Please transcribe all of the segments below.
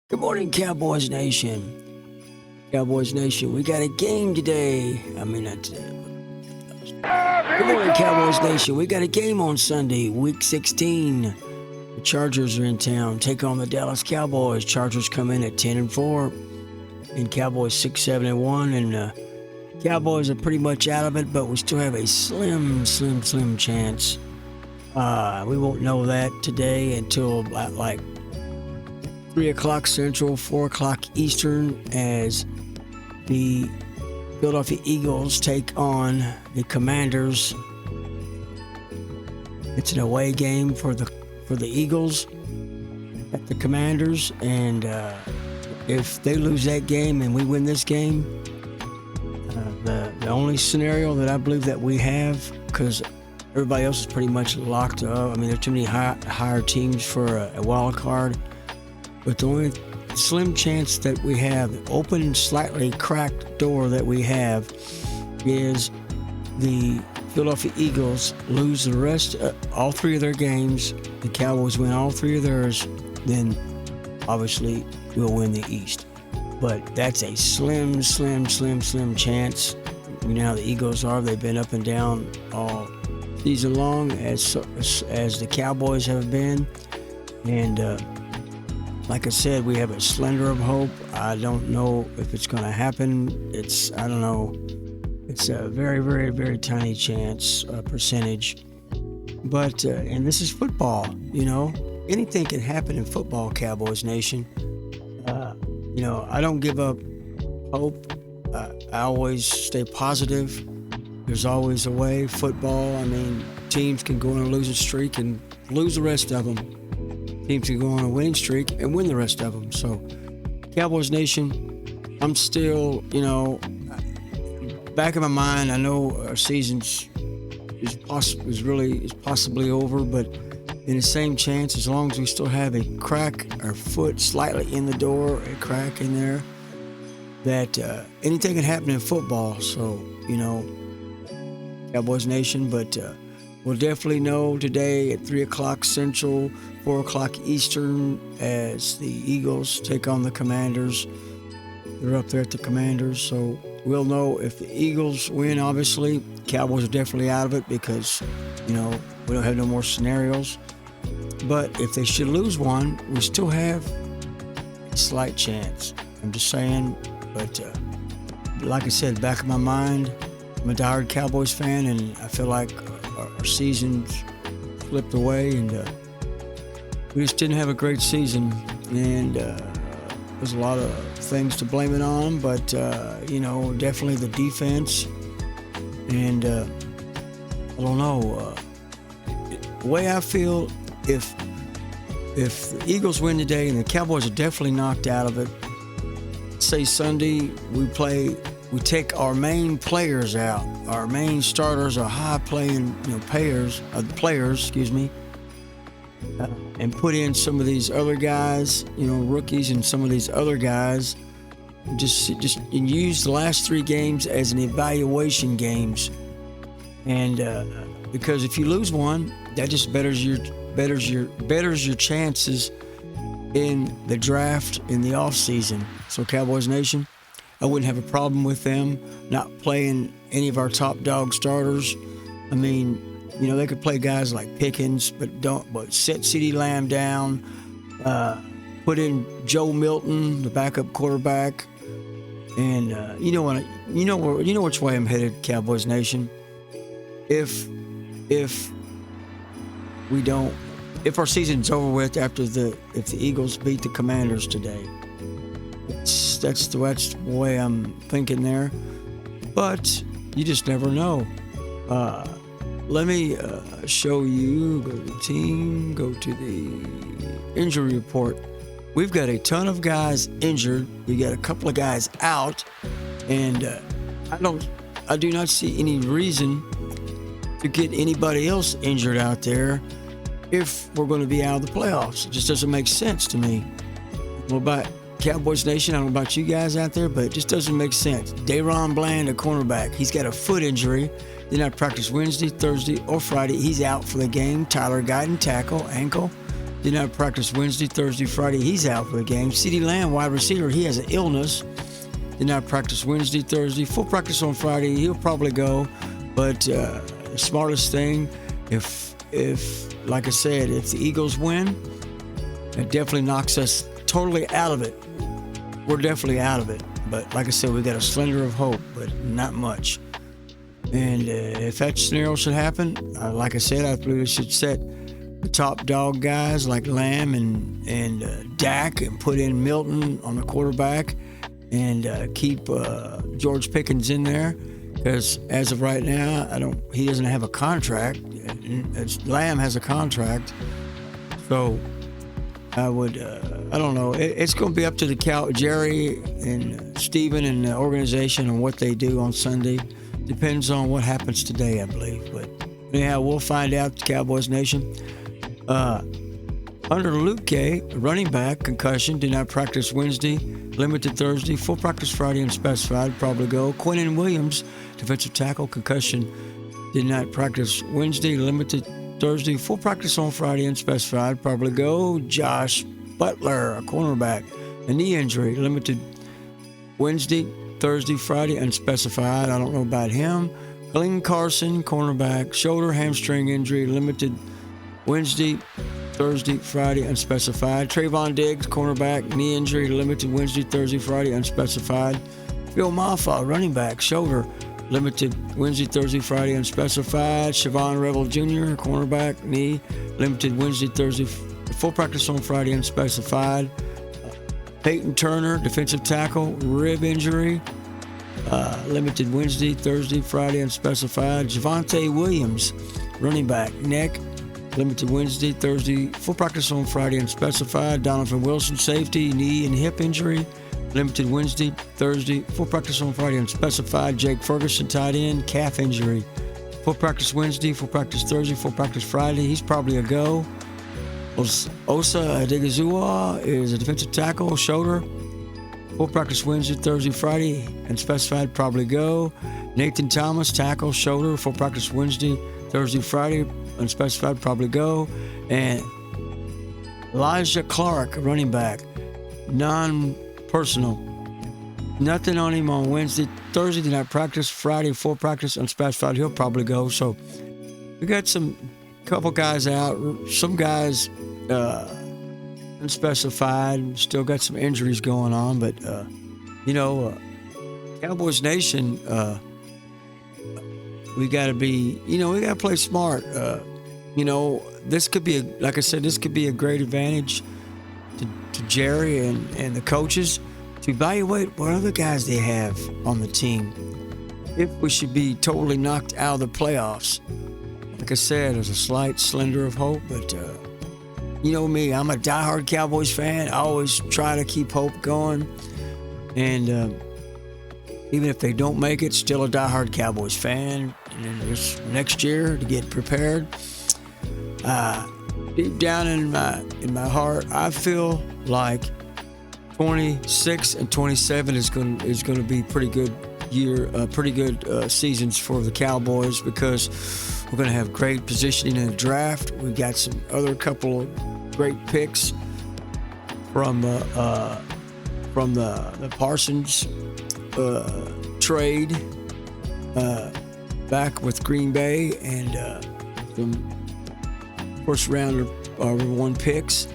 Good morning, Cowboys Nation. Cowboys Nation, we got a game today. Not today. Good morning, Cowboys Nation. We got a game on Sunday, Week 16. The Chargers are in town. Take on the Dallas Cowboys. Chargers come in at 10-4, and Cowboys 6-7-1. And Cowboys are pretty much out of it, but we still have a slim chance. We won't know that today until about 3 o'clock Central, 4 o'clock Eastern, as the Philadelphia Eagles take on the Commanders. It's an away game for the Eagles at the Commanders, and if they lose that game and we win this game, the only scenario that I believe that we have, because everybody else is pretty much locked up. There's too many higher teams for a wild card. But the only slim chance that we have, open, slightly cracked door that we have, is the Philadelphia Eagles lose the rest, all three of their games. The Cowboys win all three of theirs, then obviously we'll win the East. But that's a slim chance. You know how the Eagles are. They've been up and down all season long, as the Cowboys have been. And like I said, we have a slender of hope. I don't know if it's going to happen. I don't know. It's a very tiny chance, percentage. But, and this is football, Anything can happen in football, Cowboys Nation. I don't give up hope. I always stay positive. There's always a way. Football, teams can go on a losing streak and lose the rest of them. Teams can go on a winning streak and win the rest of them. So, Cowboys Nation, I'm still, back in my mind, I know our season is possibly over, but in the same chance, as long as we still have a crack, our foot slightly in the door, a crack in there, that anything can happen in football. So, Cowboys Nation, but we'll definitely know today at 3 o'clock Central, 4 o'clock Eastern, as the Eagles take on the Commanders. They're up there at the Commanders, so we'll know if the Eagles win. Obviously, Cowboys are definitely out of it because, we don't have no more scenarios. But if they should lose one, we still have a slight chance. I'm just saying, but like I said, back of my mind, I'm a diehard Cowboys fan, and I feel like our season's slipped away, and we just didn't have a great season, and there's a lot of things to blame it on, but definitely the defense, and I don't know. The way I feel, if the Eagles win today and the Cowboys are definitely knocked out of it, say Sunday we take our players out, our main starters, our high-playing players, and put in some of these other guys, rookies, and some of these other guys. Just use the last three games as an evaluation games, and because if you lose one, that just betters your chances in the draft in the off season. So Cowboys Nation, I wouldn't have a problem with them not playing any of our top dog starters. They could play guys like Pickens, but set CeeDee Lamb down, put in Joe Milton, the backup quarterback, and you know which way I'm headed, Cowboys Nation. If our season's over with if the Eagles beat the Commanders today, that's the way I'm thinking there. But you just never know. Let me show you. Go to the team. Go to the injury report. We've got a ton of guys injured. We got a couple of guys out, and I do not see any reason to get anybody else injured out there if we're going to be out of the playoffs. It just doesn't make sense to me. What about Cowboys Nation? I don't know about you guys out there, but it just doesn't make sense. Daron Bland, a cornerback, he's got a foot injury. Did not practice Wednesday, Thursday, or Friday. He's out for the game. Tyler Guyton, tackle, ankle. did not practice Wednesday, Thursday, Friday. He's out for the game. CeeDee Lamb, wide receiver, he has an illness. Did not practice Wednesday, Thursday. Full practice on Friday. He'll probably go. But the smartest thing, if like I said, if the Eagles win, it definitely knocks us totally out of it. We're definitely out of it. But like I said, we got a slender of hope, but not much. And if that scenario should happen, like I said, I believe we should set the top dog guys like Lamb and Dak and put in Milton on the quarterback and keep George Pickens in there. Because as of right now, he doesn't have a contract. Lamb has a contract. So I would, I don't know. It's going to be up to the Jerry and Steven and the organization and what they do on Sunday. Depends on what happens today, I believe. But anyhow, we'll find out, Cowboys Nation. Under Luke Gay, running back, concussion, did not practice Wednesday, limited Thursday, full practice Friday, unspecified, probably go. Quinnen Williams, defensive tackle, concussion, did not practice Wednesday, limited Thursday, full practice on Friday, unspecified, probably go. Josh Butler, a cornerback, a knee injury, limited Wednesday, Thursday, Friday, unspecified. I don't know about him. Glenn Carson, cornerback, shoulder, hamstring injury, limited Wednesday, Thursday, Friday, unspecified. Trayvon Diggs, cornerback, knee injury, limited Wednesday, Thursday, Friday, unspecified. Phil Mafah, running back, shoulder, limited Wednesday, Thursday, Friday, unspecified. Siobhan Revel Jr., cornerback, knee, limited Wednesday, Thursday, full practice on Friday, unspecified. Peyton Turner, defensive tackle, rib injury, limited Wednesday, Thursday, Friday, unspecified. Javonte Williams, running back, neck, limited Wednesday, Thursday, full practice on Friday, unspecified. Donovan Wilson, safety, knee and hip injury, limited Wednesday, Thursday, full practice on Friday, unspecified. Jake Ferguson, tight end, calf injury, full practice Wednesday, full practice Thursday, full practice Friday. He's probably a go. Osa Adigizua is a defensive tackle, shoulder, full practice Wednesday, Thursday, Friday, unspecified, probably go. Nathan Thomas, tackle, shoulder, full practice Wednesday, Thursday, Friday, unspecified, probably go. And Elijah Clark, running back, non-personal. Nothing on him on Wednesday. Thursday did not practice. Friday, full practice, unspecified. He'll probably go. So we got couple guys out. Some guys unspecified. Still got some injuries going on. But, Cowboys Nation, we got to be, we got to play smart. This could be, like I said, this could be a great advantage to Jerry and the coaches to evaluate what other guys they have on the team. If we should be totally knocked out of the playoffs. Like I said, there's a slight slender of hope, but you know me, I'm a diehard Cowboys fan. I always try to keep hope going. And even if they don't make it, still a diehard Cowboys fan. And then this next year to get prepared. Deep down in my heart, I feel like 26 and 27 is going to be pretty good seasons for the Cowboys because we're going to have great positioning in the draft. We got some other couple of great picks from the Parsons trade back with Green Bay and some first round one picks.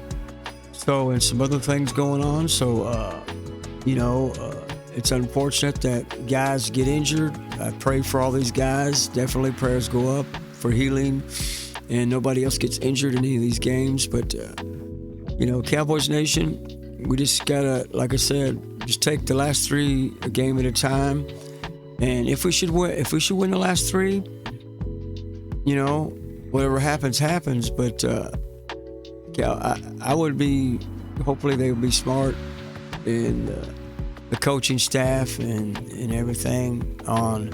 So, and some other things going on. So, it's unfortunate that guys get injured. I pray for all these guys. Definitely prayers go up for healing and nobody else gets injured in any of these games. But, Cowboys Nation, we just got to, like I said, just take the last three a game at a time. And if we should win the last three, whatever happens. But I would be, hopefully they would be smart and the coaching staff and everything on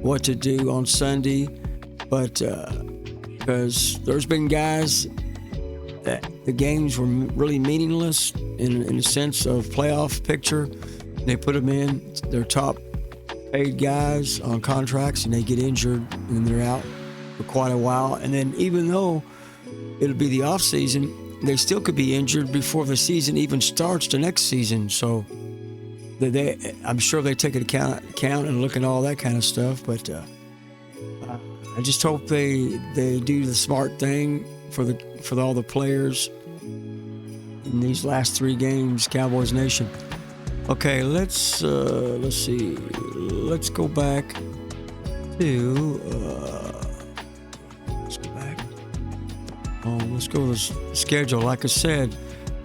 what to do on Sunday. But because there's been guys that the games were really meaningless in the sense of playoff picture. They put them in, their top paid guys on contracts, and they get injured and they're out for quite a while. And then even though it'll be the off season, they still could be injured before the season even starts the next season. So I'm sure they take into account and look at all that kind of stuff. But I just hope they do the smart thing for all the players in these last 3 games, Cowboys Nation. Okay, let's see. Let's go back to let's go to the schedule. Like I said,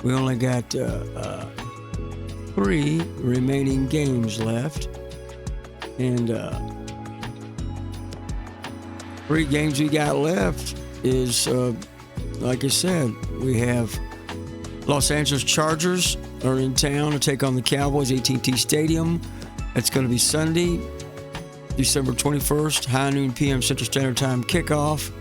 we only got 3 remaining games left, and 3 games we got left is like I said, we have Los Angeles Chargers are in town to take on the Cowboys, AT&T Stadium. That's going to be Sunday, December 21st, high noon p.m. Central Standard Time kickoff.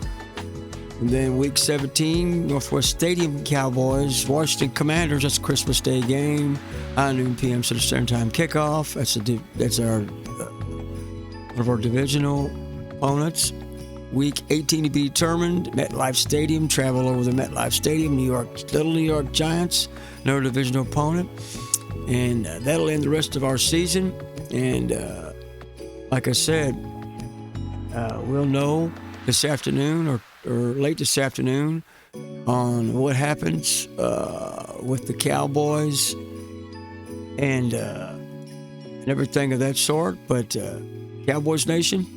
And then week 17, Northwest Stadium Cowboys, Washington Commanders. That's a Christmas Day game, high noon p.m. Central Standard Time kickoff. That's our one of our divisional opponents. Week 18 to be determined, MetLife Stadium, travel over the MetLife Stadium, Little New York Giants, another divisional opponent. And that'll end the rest of our season. And like I said, we'll know this afternoon or late this afternoon on what happens with the Cowboys and everything of that sort. But Cowboys Nation,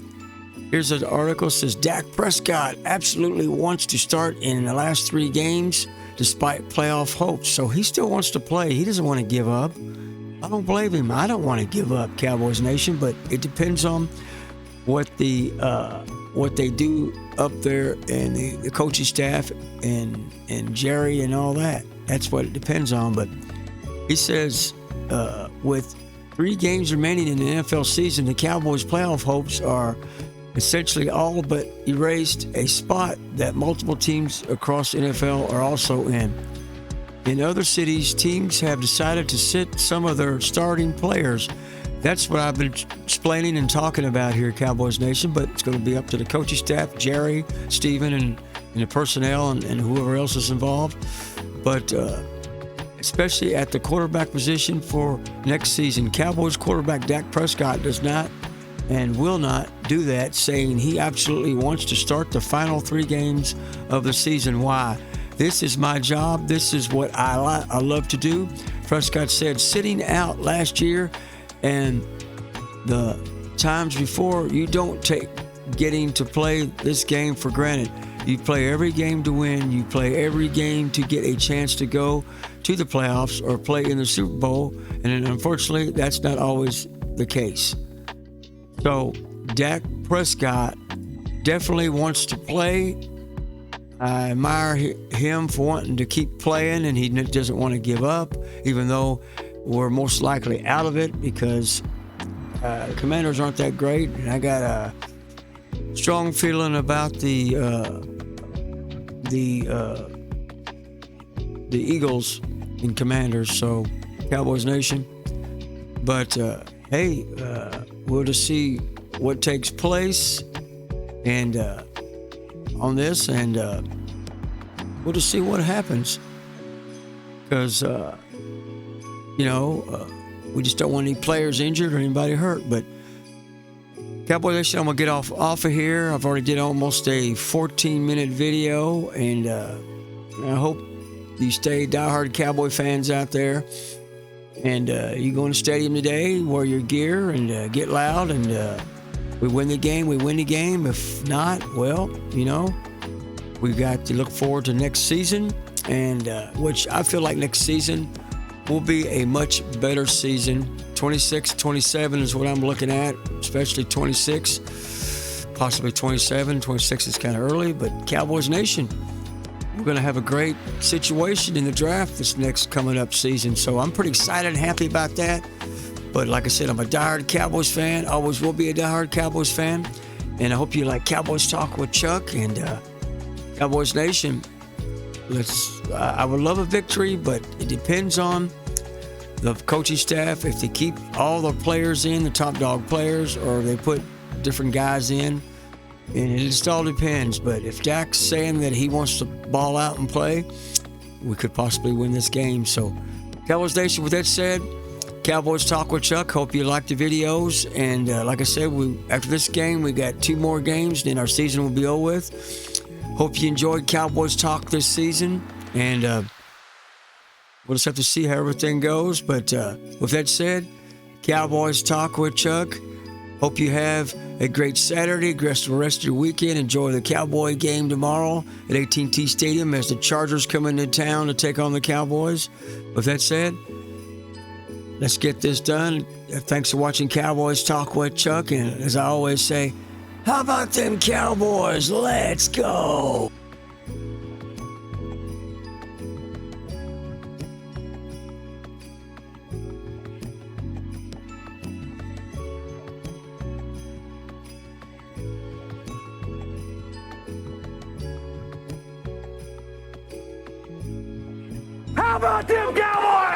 here's an article that says Dak Prescott absolutely wants to start in the last 3 games despite playoff hopes. So he still wants to play. He doesn't want to give up. I don't blame him. I don't want to give up, Cowboys Nation, but it depends on what they do up there and the coaching staff and Jerry and all that. That's what it depends on. But he says with 3 games remaining in the NFL season, the Cowboys' playoff hopes are essentially all but erased, a spot that multiple teams across the NFL are also in. In other cities, teams have decided to sit some of their starting players. That's what I've been explaining and talking about here, Cowboys Nation, but it's going to be up to the coaching staff, Jerry, Steven, and the personnel and whoever else is involved. But especially at the quarterback position for next season, Cowboys quarterback Dak Prescott does not and will not do that, saying he absolutely wants to start the final 3 games of the season. Why? This is my job. This is what I love to do. Prescott said sitting out last year and the times before, you don't take getting to play this game for granted. You play every game to win. You play every game to get a chance to go to the playoffs or play in the Super Bowl. And unfortunately, that's not always the case. So Dak Prescott definitely wants to play. I admire him for wanting to keep playing, and he doesn't want to give up, even though we're most likely out of it because the Commanders aren't that great. And I got a strong feeling about the Eagles and Commanders. So Cowboys Nation. But hey, we'll just see what takes place and on this, and we'll just see what happens because we just don't want any players injured or anybody hurt. But Cowboy Nation, I'm gonna get off of here. I've already did almost a 14-minute video, and I hope you stay diehard Cowboy fans out there. And you go in the stadium today, wear your gear, and get loud. And we win the game, we win the game. If not, well, we've got to look forward to next season, and which I feel like next season will be a much better season. 26, 27 is what I'm looking at, especially 26, possibly 27. 26 is kind of early, but Cowboys Nation, we're going to have a great situation in the draft this next coming up season. So I'm pretty excited and happy about that. But like I said, I'm a diehard Cowboys fan, always will be a diehard Cowboys fan. And I hope you like Cowboys Talk with Chuck and Cowboys Nation. I would love a victory, but it depends on the coaching staff. If they keep all the players in, the top dog players, or they put different guys in. And it just all depends. But if Dak's saying that he wants to ball out and play, we could possibly win this game. So, Cowboys Nation, with that said, Cowboys Talk with Chuck. Hope you liked the videos. And like I said, after this game, we got 2 more games, then our season will be over with. Hope you enjoyed Cowboys Talk this season. And we'll just have to see how everything goes. But with that said, Cowboys Talk with Chuck. Hope you have a great Saturday, the rest of your weekend. Enjoy the Cowboy game tomorrow at AT&T Stadium as the Chargers come into town to take on the Cowboys. With that said, let's get this done. Thanks for watching Cowboys Talk with Chuck. And as I always say, how about them Cowboys? Let's go. How about them Cowboys?